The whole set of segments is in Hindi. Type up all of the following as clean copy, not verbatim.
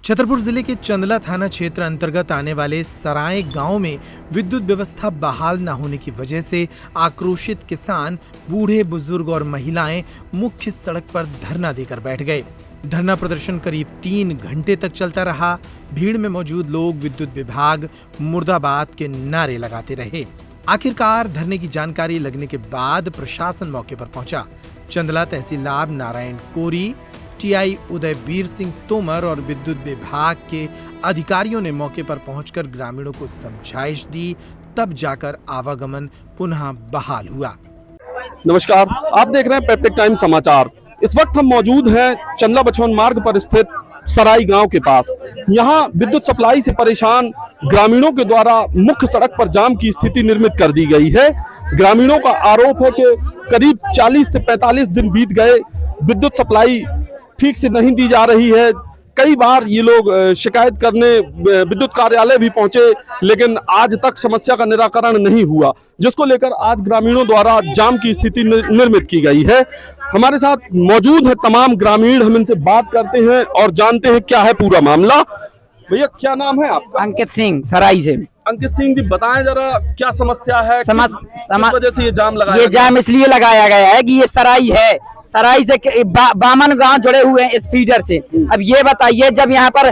छतरपुर जिले के चंदला थाना क्षेत्र अंतर्गत आने वाले सराय गांव में विद्युत व्यवस्था बहाल न होने की वजह से आक्रोशित किसान, बूढ़े बुजुर्ग और महिलाएं मुख्य सड़क पर धरना देकर बैठ गए। धरना प्रदर्शन करीब 3 घंटे तक चलता रहा। भीड़ में मौजूद लोग विद्युत विभाग मुर्दाबाद के नारे लगाते रहे। आखिरकार धरने की जानकारी लगने के बाद प्रशासन मौके पर पहुंचा। चंदला तहसीलदार नारायण कोरी, टीआई उदयवीर सिंह तोमर और विद्युत विभाग के अधिकारियों ने मौके पर पहुंचकर ग्रामीणों को समझाइश दी, तब जाकर आवागमन पुनः बहाल हुआ। नमस्कार, आप देख रहे हैं पेप्टिक टाइम समाचार। इस वक्त हम मौजूद हैं चंदला बछवन मार्ग पर स्थित सराई गांव के पास। यहां विद्युत सप्लाई से परेशान ग्रामीणों के द्वारा मुख्य सड़क पर जाम की स्थिति निर्मित कर दी गई है। ग्रामीणों का आरोप है कि करीब 40 से 45 दिन बीत गए, विद्युत सप्लाई ठीक से नहीं दी जा रही है। कई बार ये लोग शिकायत करने विद्युत कार्यालय भी पहुंचे, लेकिन आज तक समस्या का निराकरण नहीं हुआ, जिसको लेकर आज ग्रामीणों द्वारा जाम की स्थिति निर्मित की गई है। हमारे साथ मौजूद है तमाम ग्रामीण, हम इनसे बात करते हैं और जानते हैं क्या है पूरा मामला। भैया, क्या नाम है आपका? अंकित सिंह, सराई से। अंकित सिंह जी, बताएं जरा क्या समस्या है, किस वजह से ये जाम लगाया? ये जाम इसलिए लगाया गया है कि ये सराई है, सराई से बामन गांव जुड़े हुए हैं इस फीडर से। अब ये बताइए, जब यहाँ पर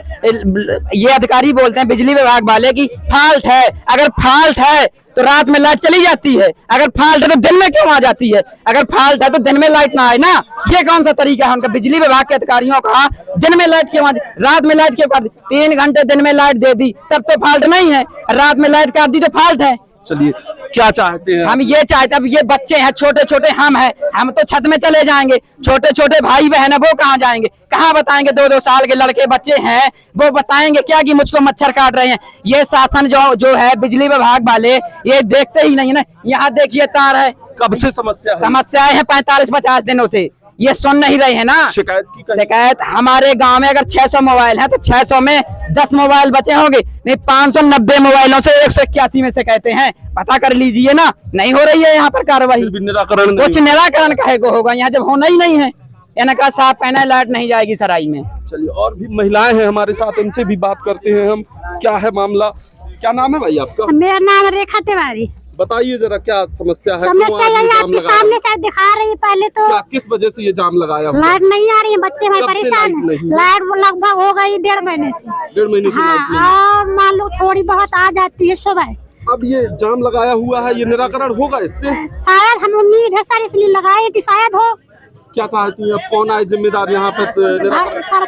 ये अधिकारी बोलते हैं बिजली विभाग वाले की फॉल्ट है, अगर फॉल्ट है तो रात में लाइट चली जाती है, अगर फॉल्ट है तो दिन में क्यों आ जाती है? अगर फॉल्ट है तो दिन में लाइट ना आए ना, ये कौन सा तरीका है उनका बिजली विभाग के अधिकारियों का? दिन में लाइट क्यों, रात में लाइट क्यों काट दी? 3 घंटे दिन में लाइट दे दी तब तो फॉल्ट नहीं है, रात में लाइट काट दी तो फॉल्ट है। चलिए, क्या चाहते हैं? हम ये चाहते हैं, अब ये बच्चे हैं छोटे छोटे, हम तो छत में चले जाएंगे, छोटे छोटे भाई बहन है वो कहाँ जाएंगे, कहाँ बताएंगे? 2-2 साल के लड़के बच्चे हैं, वो बताएंगे क्या कि मुझको मच्छर काट रहे हैं? ये शासन जो है बिजली विभाग वाले ये देखते ही नहीं है ना। यहाँ देखिए तार है, कब से समस्याएं हैं 45-50 दिनों से, ये सुन नहीं रहे हैं ना। शिकायत हमारे गांव में अगर 600 मोबाइल हैं तो 600 में 10 मोबाइल बचे होंगे, नहीं 590 मोबाइलों से 181 में शिकायतें हैं। पता कर लीजिए ना, नहीं हो रही है यहाँ पर कार्रवाई। कुछ निराकरण काहे को होगा यहाँ जब होना ही नहीं है? इनका साफ कहना है लाइट नहीं जाएगी सराई में। चलिए, और भी महिलाएं हैं हमारे साथ, इनसे भी बात करते हैं हम। क्या है मामला? क्या नाम है भाई आपका? मेरा नाम रेखा तिवारी। बताइए जरा क्या समस्या है? समस्या यही आपके सामने सर दिखा रही है। पहले तो किस वजह से ये जाम लगाया? लाइट नहीं आ रही है, बच्चे भाई परेशान हैं। लाइट लगभग हो गई 1.5 महीने से। हाँ, और मान लो थोड़ी बहुत आ जाती है सुबह। अब ये जाम लगाया हुआ है, ये निराकरण होगा इससे? शायद हम उम्मीद है सर, इसलिए लगाए कि शायद हो। क्या चाहती है? कौन आए जिम्मेदार यहाँ पे? सर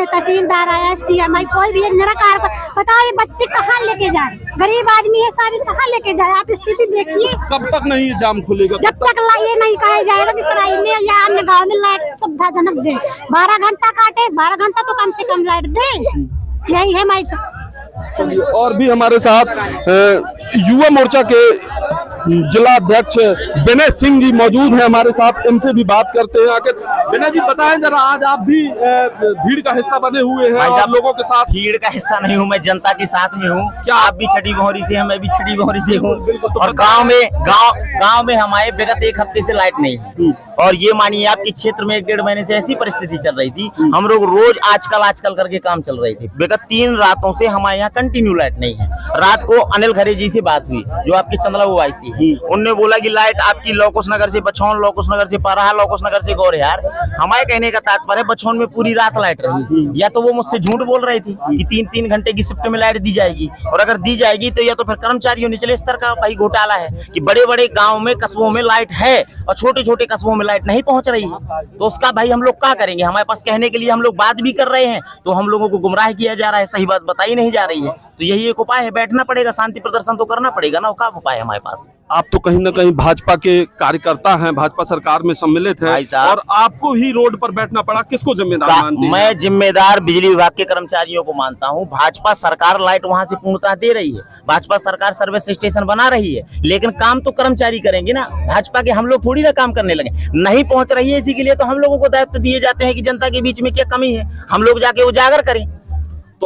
तहसीलदार आया, SDM, कोई भी निराकार। बताओ ये बच्चे कहाँ लेके जाए? गरीब आदमी है सारी, कहाँ लेके जाए? आप स्थिति देखिए। कब तक नहीं ये जाम खुलेगा? जब तक ये नहीं कहा जाएगा कि सराय में या अन्य गाँव में लाइट सुविधाजनक दे। 12 घंटा काटे, 12 घंटा तो कम से कम लाइट दे, यही है हमारी। और भी हमारे साथ युवा मोर्चा के जिला अध्यक्ष विनय सिंह जी मौजूद हैं हमारे साथ, इनसे भी बात करते हैं। आके विनय जी, बताएं जरा, आज आप भी भीड़ का हिस्सा बने हुए हैं और लोगों के साथ? भीड़ का हिस्सा नहीं हूं, मैं जनता के साथ में हूं। क्या आप भी छठी बहोरी से हैं, मैं भी छठी बहोरी से हूं। और गांव में हमारे विगत 1 हफ्ते से लाइट नहीं है। और ये मानिए आपके क्षेत्र में 1-1.5 महीने से ऐसी परिस्थिति चल रही थी, हम लोग रोज आजकल करके काम चल रही थी। विगत 3 रातों से हमारे यहाँ कंटिन्यू लाइट नहीं है। रात को अनिल खरे जी से बात हुई, जो आपकी चंदला OIC, उनने बोला कि लाइट आपकी लोकुश नगर से बछौन, लोकुश नगर से पाराहा, लोकुश नगर से गौरिहार। हमारे कहने का तात्पर्य बछौन में पूरी रात लाइट रही। या तो वो मुझसे झूठ बोल रही थी कि 3-3 घंटे की शिफ्ट में लाइट दी जाएगी, और अगर दी जाएगी तो या तो फिर कर्मचारियों ने चले स्तर का भाई घोटाला है कि बड़े-बड़े गाँव में कस्बों में लाइट है और छोटे-छोटे कस्बों में लाइट नहीं पहुंच रही है। तो उसका भाई हम लोग क्या करेंगे? हमारे पास कहने के लिए हम लोग बात भी कर रहे हैं तो हम लोगों को गुमराह किया जा रहा है, सही बात बताई नहीं जा रही है। तो यही एक उपाय है, बैठना पड़ेगा, शांति प्रदर्शन तो करना पड़ेगा ना, क्या उपाय है हमारे पास? आप तो कहीं ना कहीं भाजपा के कार्यकर्ता हैं, भाजपा सरकार में सम्मिलित है, और आपको ही रोड पर बैठना पड़ा, किसको जिम्मेदार मानते हैं? मैं जिम्मेदार बिजली विभाग के कर्मचारियों को मानता हूं। भाजपा सरकार लाइट वहां से पूर्णतः दे रही है, भाजपा सरकार सर्विस स्टेशन बना रही है, लेकिन काम तो कर्मचारी करेंगे ना, भाजपा के हम लोग थोड़ी ना काम करने लगे। नहीं पहुंच रही है, इसी के लिए तो हम लोगों को दायित्व दिए जाते हैं कि जनता के बीच में क्या कमी है, हम लोग जाके उजागर करें।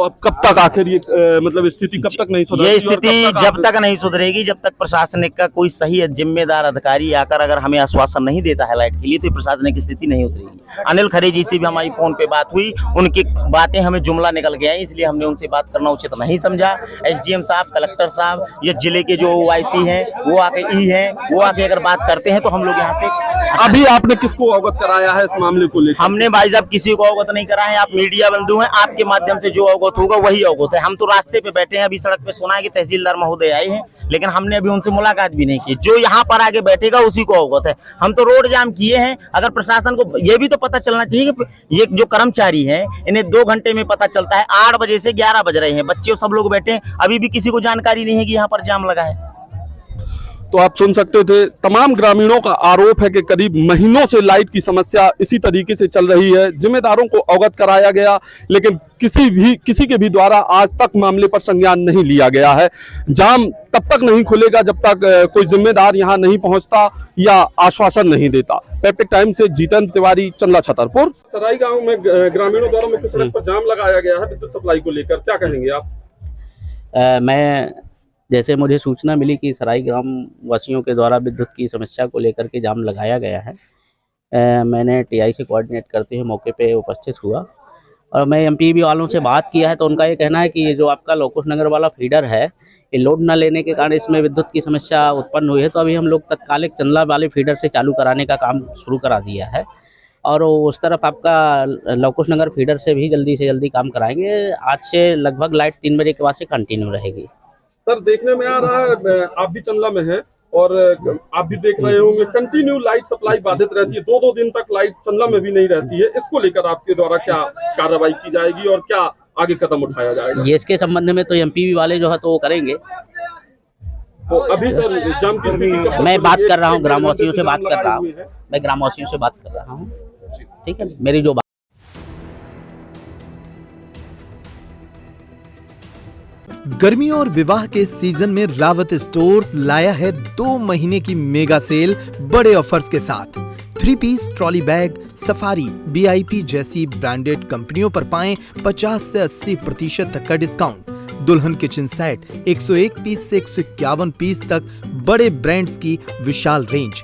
तो अब कब तक आखिर ये मतलब स्थिति कब तक नहीं सुधरेगी? ये स्थिति जब तक नहीं सुधरेगी, जब तक प्रशासनिक का कोई सही जिम्मेदार अधिकारी आकर अगर हमें आश्वासन नहीं देता है लाइट के लिए, तो ये प्रशासनिक की स्थिति नहीं उतरेगी। अनिल खरे जी से भी हमारी फोन पे बात हुई, उनकी बातें हमें जुमला निकल गया है, इसलिए हमने उनसे बात करना उचित नहीं समझा। एसडीएम साहब, कलेक्टर साहब या जिले के जो ओआईसी हैं वो आके वो आके अगर बात करते हैं तो हम लोग यहाँ से। अभी आपने किसको अवगत कराया है इस मामले को लेकर? हमने भाई साहब किसी को अवगत नहीं करा है। आप मीडिया बंधु हैं, आपके माध्यम से जो अवगत होगा वही अवगत है। हम तो रास्ते पे बैठे हैं, अभी सड़क पे सुना है कि तहसीलदार महोदय आए हैं, लेकिन हमने अभी उनसे मुलाकात भी नहीं की। जो यहाँ पर आगे बैठेगा उसी को अवगत है। हम तो रोड जाम किए हैं। अगर प्रशासन को ये भी तो पता चलना चाहिए कि ये जो कर्मचारी हैं इन्हें 2 घंटे में पता चलता है। 8 बजे से 11 बज रहे हैं, बच्चे सब लोग बैठे हैं, अभी भी किसी को जानकारी नहीं है कि यहाँ पर जाम लगा है। तो आप सुन सकते थे, तमाम ग्रामीणों का आरोप है कि करीब महीनों से लाइट की समस्या इसी तरीके से चल रही है। जिम्मेदारों को अवगत कराया गया, लेकिन किसी के भी द्वारा आज तक मामले पर संज्ञान नहीं लिया गया है। जाम तब तक नहीं खुलेगा जब तक कोई जिम्मेदार यहां नहीं पहुंचता या आश्वासन नहीं देता। पैप्टिक टाइम से जीतेंद्र तिवारी, चंदला, छतरपुर। सराई गांव में ग्रामीणों द्वारा मुख्य सड़क पर जाम लगाया गया है विद्युत सप्लाई को लेकर, क्या कहेंगे आप? मैं जैसे मुझे सूचना मिली कि सराई ग्राम वासियों के द्वारा विद्युत की समस्या को लेकर के जाम लगाया गया है, मैंने टीआई से कोऑर्डिनेट करते हुए मौके पे उपस्थित हुआ और मैं एमपीबी वालों से बात किया है। तो उनका ये कहना है कि ये जो आपका लोकुश नगर वाला फीडर है, ये लोड न लेने के कारण इसमें विद्युत की समस्या उत्पन्न हुई है। तो अभी हम लोग तत्कालिक चंदला वाले फीडर से चालू कराने का काम शुरू करा दिया है और उस तरफ आपका लोकुश नगर फीडर से भी जल्दी से जल्दी काम कराएंगे। आज से लगभग लाइट 3 बजे के बाद से कंटिन्यू रहेगी। सर, देखने में आ रहा है आप भी चंदला में हैं और आप भी देख रहे होंगे कंटिन्यू लाइट सप्लाई बाधित रहती है। 2-2 दिन तक लाइट चंदला में भी नहीं रहती है। इसको लेकर आपके द्वारा क्या कार्रवाई की जाएगी और क्या आगे कदम उठाया जाएगा? ये इसके संबंध में तो एमपीबी वाले जो है तो वो करेंगे। तो अभी सर जाम की स्थिति मैं बात कर रहा हूँ, ग्रामवासियों से बात कर रहा हूँ, मैं ग्रामवासियों से बात कर रहा हूँ, ठीक है। मेरी जो गर्मियों और विवाह के सीजन में रावत स्टोर्स लाया है 2 महीने की मेगा सेल बड़े ऑफर्स के साथ। 3 piece trolley bag, Safari, VIP जैसी ब्रांडेड कंपनियों पर पाएं 50 से 80% तक का डिस्काउंट। दुल्हन किचन सेट 101 पीस से 151 पीस तक बड़े ब्रांड्स की विशाल रेंज।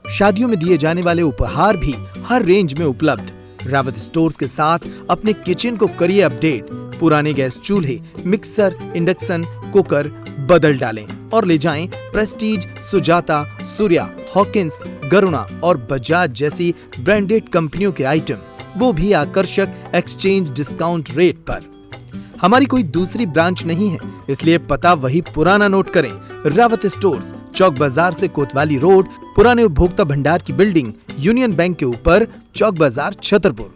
शादियों में दिए जाने वाले उपहार भी हर रेंज में उपलब्ध। रावत स्टोर्स के साथ अपने किचन को करिए अपडेट। पुराने गैस चूल्हे, मिक्सर, इंडक्शन कुकर बदल डालें और ले जाएं प्रेस्टीज, सुजाता, सूर्या, हॉकिंस, गरुणा और बजाज जैसी ब्रांडेड कंपनियों के आइटम, वो भी आकर्षक एक्सचेंज डिस्काउंट रेट पर। हमारी कोई दूसरी ब्रांच नहीं है, इसलिए पता वही पुराना नोट करें। रावत स्टोर्स, चौक बाजार से कोतवाली रोड, पुराने उपभोक्ता भंडार की बिल्डिंग, यूनियन बैंक के ऊपर, चौक बाजार, छतरपुर।